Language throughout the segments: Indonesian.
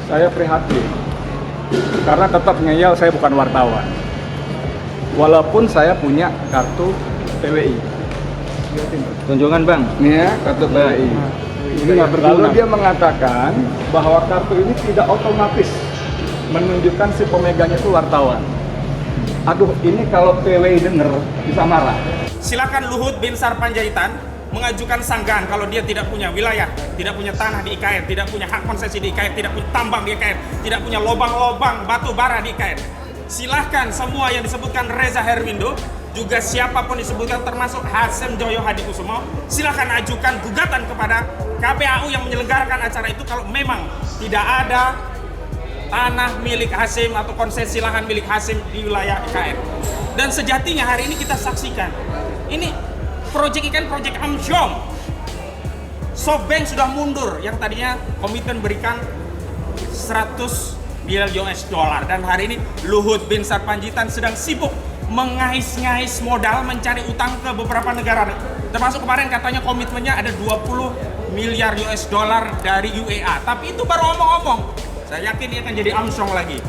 Saya prihatin karena tetap ngeyel saya bukan wartawan. Walaupun saya punya kartu PWI. Tunjukkan bang. Ya, kartu PWI. Ini nggak berguna. Lalu dia mengatakan bahwa kartu ini tidak otomatis menunjukkan si pemegangnya itu wartawan. Aduh, ini kalau PWI denger bisa marah. Silakan Luhut Binsar Panjaitan mengajukan sanggahan kalau dia tidak punya wilayah, tidak punya tanah di IKN, tidak punya hak konsesi di IKN, tidak punya tambang di IKN, tidak punya lobang-lobang batu bara di IKN. Silahkan semua yang disebutkan Reza Herwindo, juga siapapun disebutkan termasuk Hasyim Joyo Hadikusumo, silahkan ajukan gugatan kepada KPAU yang menyelenggarakan acara itu kalau memang tidak ada tanah milik Hasyim atau konsesi lahan milik Hasyim di wilayah IKN. Dan sejatinya hari ini kita saksikan, ini proyek IKN, proyek amsyong. SoftBank sudah mundur yang tadinya komitmen berikan 100 miliar US dollar, dan hari ini Luhut Binsar Panjaitan sedang sibuk mengais-ngais modal mencari utang ke beberapa negara, termasuk kemarin katanya komitmennya ada 20 miliar US dollar dari UEA, tapi itu baru omong-omong. Saya yakin dia akan jadi amsyong lagi.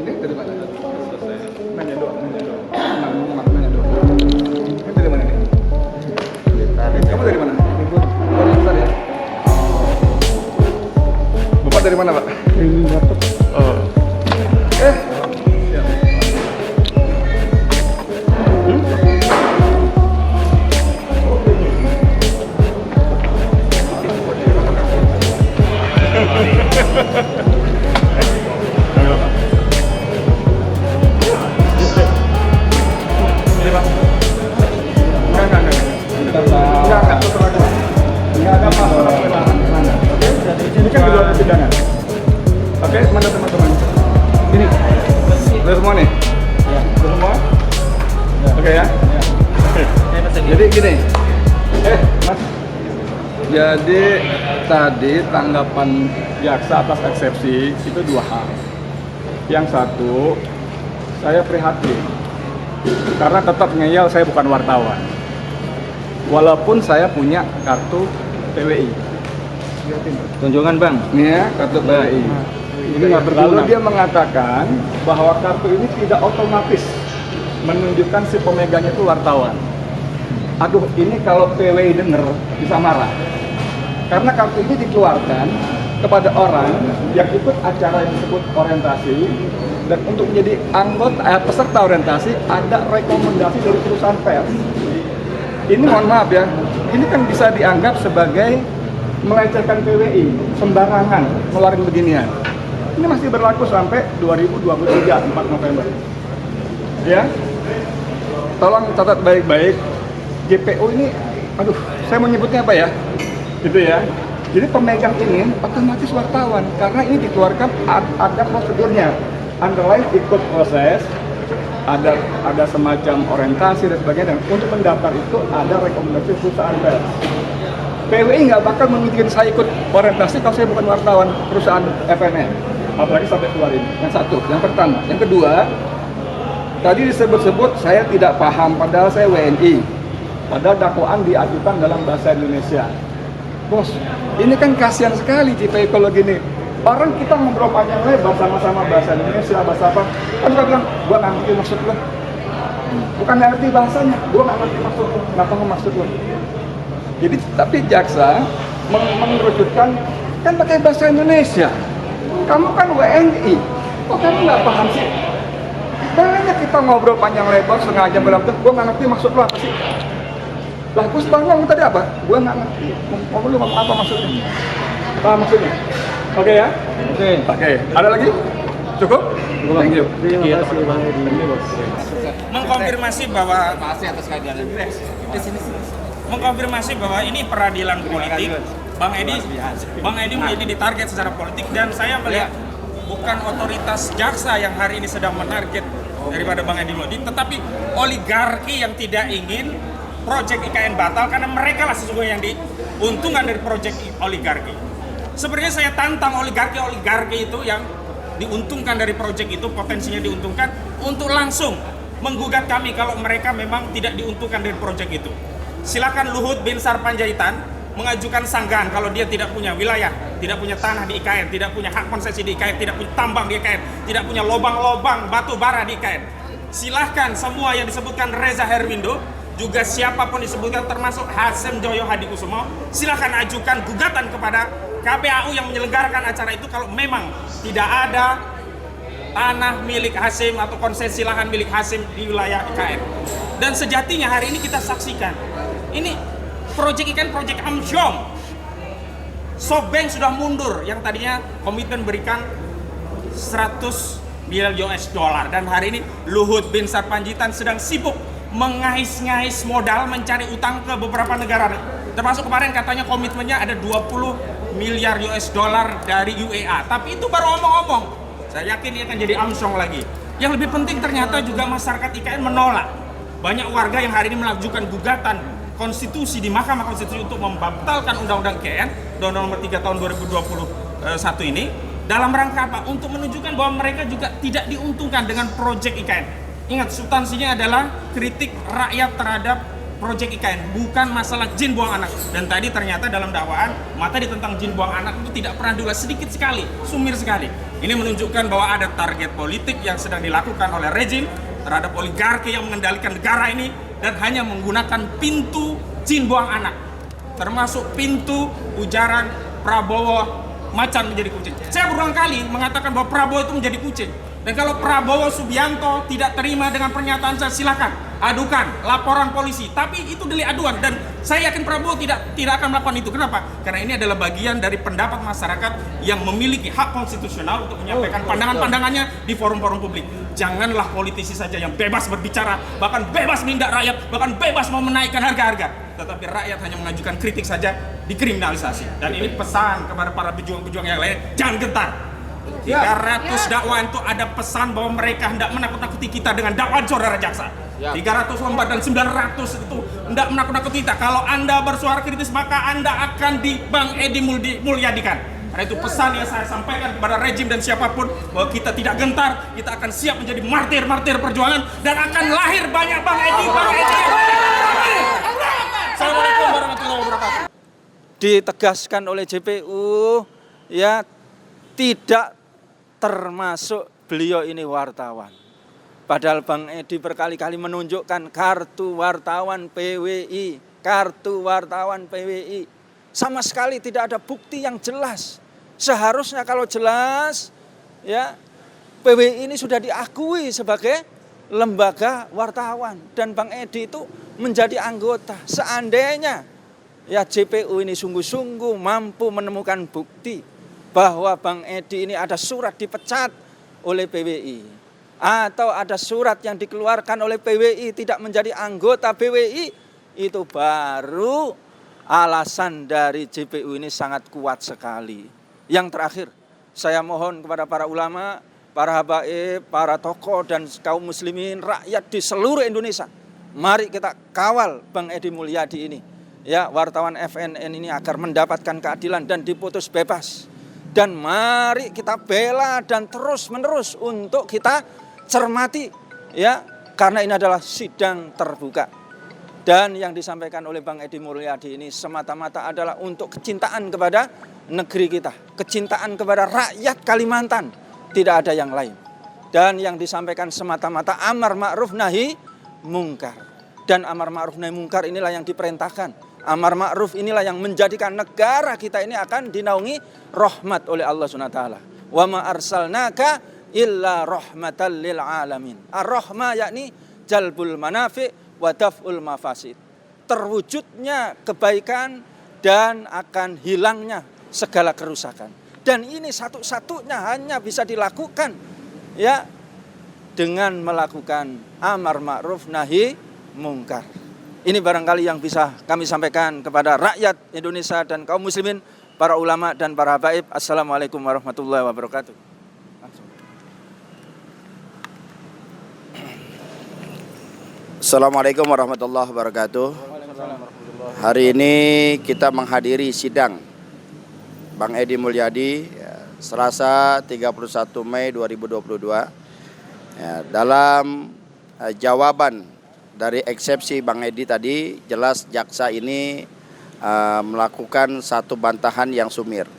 Ini dari mana? Nanya doang. Nanya doang. Ini dari mana nih? Kamu dari mana? Bentar ya. Bapak dari mana, Pak? Oh. Siap. Enggak ada masalah kewenangan. Oke? Ini kan di luar persidangan. Oke, mana teman-teman? Ini. Udah semua nih? Ya. Udah semua? Oke ya? Oke. Jadi gini. Mas. Jadi tadi tanggapan jaksa atas eksepsi itu dua hal. Yang satu, saya prihatin karena tetap ngeyel saya bukan wartawan. Walaupun saya punya kartu PWI. Tunjukkan bang. Ya, kartu PWI. Ini nggak berguna. Lalu dia mengatakan bahwa kartu ini tidak otomatis menunjukkan si pemegangnya itu wartawan. Aduh, ini kalau PWI denger bisa marah. Karena kartu ini dikeluarkan kepada orang yang ikut acara yang disebut orientasi, dan untuk menjadi anggota peserta orientasi ada rekomendasi dari perusahaan pers. Ini mohon maaf ya, ini kan bisa dianggap sebagai melecehkan PWI, sembarangan ngeluarin beginian. Ini masih berlaku sampai 2023, 4 November. Ya, tolong catat baik-baik. JPO ini, aduh, saya mau nyebutnya apa ya? Gitu ya. Jadi pemegang ini otomatis wartawan, karena ini dikeluarkan ada prosedurnya. Underline ikut proses, ada semacam orientasi dan sebagainya, dan untuk mendaftar itu ada rekomendasi perusahaan pers. PWI nggak bakal memikirkan saya ikut orientasi kalau saya bukan wartawan perusahaan FNN, apalagi sampai keluar ini. Yang satu, yang pertama. Yang kedua, tadi disebut-sebut saya tidak paham, padahal saya WNI, padahal dakwaan diajukan dalam bahasa Indonesia. Bos, ini kan kasihan sekali JPI kalau gini. Orang kita ngobrol panjang lebar sama-sama bahasa Indonesia, bahasa apa, kan kita bilang, gua nggak ngerti maksud lo. Bukan nggak ngerti bahasanya, gua nggak ngerti maksud lo, kenapa nggak maksud lo. Jadi, tapi jaksa mengerucutkan, kan pakai bahasa Indonesia. Kamu kan WNI, kok kamu nggak paham sih? Banyak kita ngobrol panjang lebar, setengah jam berapa, gua nggak ngerti maksud lo apa sih. Lah, gue ngomong tadi apa? Gue nggak ngerti. Ngomong lu ngomong apa maksudnya? Apa maksudnya? Oke ya? Oke. Ada lagi? Cukup? Thank you. Terima kasih bang Edi. Mengkonfirmasi bahwa mengkonfirmasi bahwa ini peradilan politik. Bang Edi menjadi ditarget secara politik, dan saya melihat bukan otoritas jaksa yang hari ini sedang menarget daripada Bang Edi Modi, tetapi oligarki yang tidak ingin proyek IKN batal, karena mereka lah sesungguhnya yang diuntungkan dari proyek oligarki. Sebenarnya saya tantang oligarki itu yang diuntungkan dari proyek itu, potensinya diuntungkan, untuk langsung menggugat kami kalau mereka memang tidak diuntungkan dari proyek itu. Silakan Luhut Binsar Panjaitan mengajukan sanggahan kalau dia tidak punya wilayah, tidak punya tanah di IKN, tidak punya hak konsesi di IKN, tidak punya tambang di IKN, tidak punya lobang-lobang batu bara di IKN. Silahkan semua yang disebutkan Reza Herwindo, juga siapapun disebutkan termasuk Hasim Joyo Hadikusumo, silahkan ajukan gugatan kepada KPAU yang menyelenggarakan acara itu kalau memang tidak ada tanah milik Hasim atau konsesi lahan milik Hasim di wilayah IKN. Dan sejatinya hari ini kita saksikan, ini proyek IKN, proyek Amsyong. SoftBank sudah mundur yang tadinya komitmen berikan 100 miliar US dollar, dan hari ini Luhut Binsar Panjaitan sedang sibuk mengais-ngais modal mencari utang ke beberapa negara, termasuk kemarin katanya komitmennya ada 20 miliar US dollar dari UEA, tapi itu baru omong-omong. Saya yakin ini akan jadi Amsyong lagi. Yang lebih penting ternyata juga masyarakat IKN menolak. Banyak warga yang hari ini mengajukan gugatan konstitusi di Mahkamah Konstitusi untuk membatalkan Undang-Undang IKN, Undang-Undang Nomor 3 Tahun 2021 ini, dalam rangka apa? Untuk menunjukkan bahwa mereka juga tidak diuntungkan dengan proyek IKN. Ingat, substansinya adalah kritik rakyat terhadap proyek IKN, bukan masalah jin buang anak. Dan tadi ternyata dalam dakwaan, materi tentang jin buang anak itu tidak pernah diulas, sedikit sekali, sumir sekali. Ini menunjukkan bahwa ada target politik yang sedang dilakukan oleh rejim terhadap oligarki yang mengendalikan negara ini, dan hanya menggunakan pintu jin buang anak, termasuk pintu ujaran Prabowo macan menjadi kucing. Saya berulang kali mengatakan bahwa Prabowo itu menjadi kucing. Dan kalau Prabowo Subianto tidak terima dengan pernyataan saya, silakan adukan laporan polisi. Tapi itu delik aduan, dan saya yakin Prabowo tidak akan melakukan itu. Kenapa? Karena ini adalah bagian dari pendapat masyarakat yang memiliki hak konstitusional untuk menyampaikan pandangan-pandangannya di forum-forum publik. Janganlah politisi saja yang bebas berbicara, bahkan bebas menindak rakyat, bahkan bebas mau menaikkan harga-harga. Tetapi rakyat hanya mengajukan kritik saja dikriminalisasi. Dan ini pesan kepada para pejuang-pejuang yang lain, jangan gentar. 300 dakwaan itu ada pesan bahwa mereka hendak menakut-nakuti kita dengan dakwaan saudara jaksa. 300 lembar dan 900 itu hendak menakut-nakuti kita. Kalau Anda bersuara kritis, maka Anda akan di Bang Edi Mulyadikan. Karena itu pesan yang saya sampaikan kepada rejim dan siapapun, bahwa kita tidak gentar, kita akan siap menjadi martir-martir perjuangan, dan akan lahir banyak Bang Edi. Assalamualaikum warahmatullahi wabarakatuh. Ditegaskan oleh JPU, ya, tidak termasuk beliau ini wartawan. Padahal Bang Edi berkali-kali menunjukkan kartu wartawan PWI, kartu wartawan PWI. Sama sekali tidak ada bukti yang jelas. Seharusnya kalau jelas, ya, PWI ini sudah diakui sebagai lembaga wartawan, dan Bang Edi itu menjadi anggota. Seandainya ya JPU ini sungguh-sungguh mampu menemukan bukti bahwa Bang Edi ini ada surat dipecat oleh PWI, atau ada surat yang dikeluarkan oleh PWI tidak menjadi anggota PWI, itu baru alasan dari JPU ini sangat kuat sekali. Yang terakhir, saya mohon kepada para ulama, para habaib, para tokoh dan kaum muslimin, rakyat di seluruh Indonesia, mari kita kawal Bang Edi Mulyadi ini, ya, wartawan FNN ini, agar mendapatkan keadilan dan diputus bebas. Dan mari kita bela dan terus-menerus untuk kita cermati, ya, karena ini adalah sidang terbuka. Dan yang disampaikan oleh Bang Edi Mulyadi ini semata-mata adalah untuk kecintaan kepada negeri kita, kecintaan kepada rakyat Kalimantan, tidak ada yang lain. Dan yang disampaikan semata-mata amar ma'ruf nahi mungkar. Dan amar ma'ruf nahi mungkar inilah yang diperintahkan. Amar ma'ruf inilah yang menjadikan negara kita ini akan dinaungi rahmat oleh Allah SWT. Wa ma arsalnaka illa rahmatan lil alamin. Ar-rahmah yakni jalbul manafi' wa daf'ul mafasid. Terwujudnya kebaikan dan akan hilangnya segala kerusakan. Dan ini satu-satunya hanya bisa dilakukan, ya, dengan melakukan amar ma'ruf nahi mungkar. Ini barangkali yang bisa kami sampaikan kepada rakyat Indonesia dan kaum muslimin, para ulama dan para habaib. Assalamualaikum warahmatullahi wabarakatuh. Assalamualaikum warahmatullahi wabarakatuh. Hari ini kita menghadiri sidang Bang Edi Mulyadi Selasa 31 Mei 2022. Ya, dalam jawaban dari eksepsi Bang Edi tadi, jelas jaksa ini melakukan satu bantahan yang sumir.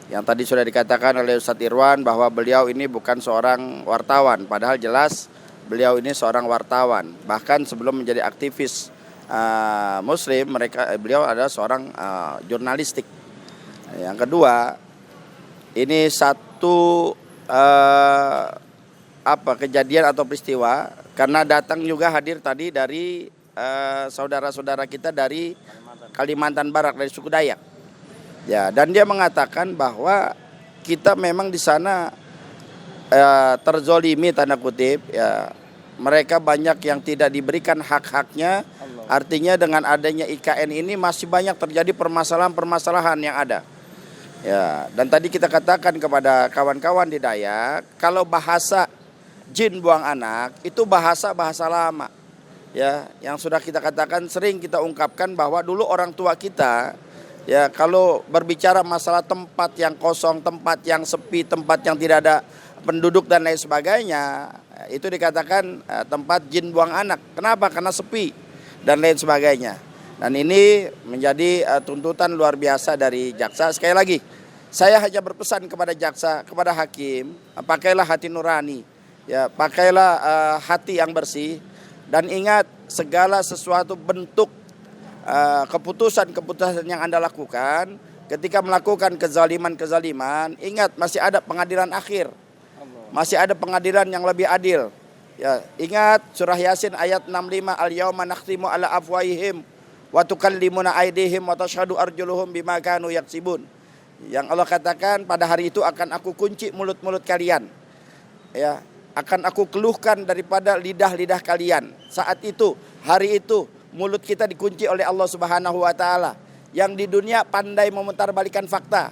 Yang tadi sudah dikatakan oleh Ustadz Irwan bahwa beliau ini bukan seorang wartawan, padahal jelas beliau ini seorang wartawan. Bahkan sebelum menjadi aktivis Muslim, beliau adalah seorang jurnalistik. Yang kedua, ini satu kejadian atau peristiwa karena datang juga hadir tadi dari saudara-saudara kita dari Kalimantan Barat, dari suku Dayak. Ya, dan dia mengatakan bahwa kita memang di sana terzolimi tanda kutip, ya. Mereka banyak yang tidak diberikan hak-haknya. Artinya dengan adanya IKN ini masih banyak terjadi permasalahan-permasalahan yang ada. Ya, dan tadi kita katakan kepada kawan-kawan di Dayak, kalau bahasa jin buang anak itu bahasa lama. Ya, yang sudah kita katakan, sering kita ungkapkan bahwa dulu orang tua kita, ya, kalau berbicara masalah tempat yang kosong, tempat yang sepi, tempat yang tidak ada penduduk dan lain sebagainya, itu dikatakan tempat jin buang anak. Kenapa? Karena sepi dan lain sebagainya. Dan ini menjadi tuntutan luar biasa dari jaksa. Sekali lagi, saya hanya berpesan kepada jaksa, kepada hakim, pakailah hati nurani, ya, pakailah hati yang bersih, dan ingat segala sesuatu bentuk keputusan yang Anda lakukan ketika melakukan kezaliman, ingat masih ada pengadilan akhir, masih ada pengadilan yang lebih adil. Ya, ingat surah Yasin ayat 65, al-yauma nakhtimu ala afwahihim wa tukallimuna aydihim wa tashhadu arjuluhum bima kanu yaksibun. Yang Allah katakan, pada hari itu akan aku kunci mulut-mulut kalian. Ya, akan aku keluhkan daripada lidah-lidah kalian. Saat itu, hari itu, mulut kita dikunci oleh Allah Subhanahu wa taala. Yang di dunia pandai memutarbalikan fakta,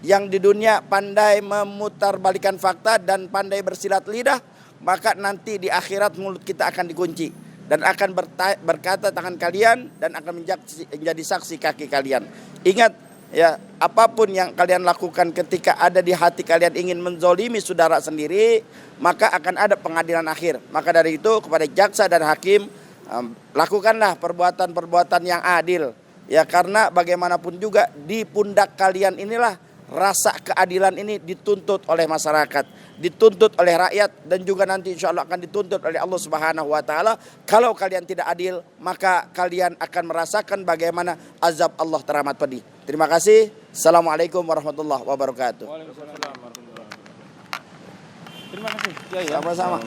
yang di dunia pandai memutarbalikan fakta dan pandai bersilat lidah, maka nanti di akhirat mulut kita akan dikunci dan akan berkata tangan kalian dan akan menjadi saksi kaki kalian. Ingat, ya, apapun yang kalian lakukan ketika ada di hati kalian ingin menzolimi saudara sendiri, maka akan ada pengadilan akhir. Maka dari itu kepada jaksa dan hakim, lakukanlah perbuatan-perbuatan yang adil. Ya, karena bagaimanapun juga di pundak kalian inilah rasa keadilan ini dituntut oleh masyarakat, dituntut oleh rakyat, dan juga nanti insya Allah akan dituntut oleh Allah Subhanahu wa taala. Kalau kalian tidak adil, maka kalian akan merasakan bagaimana azab Allah teramat pedih. Terima kasih. Assalamualaikum warahmatullahi wabarakatuh. Waalaikumsalam warahmatullahi wabarakatuh. Terima kasih. Sama-sama.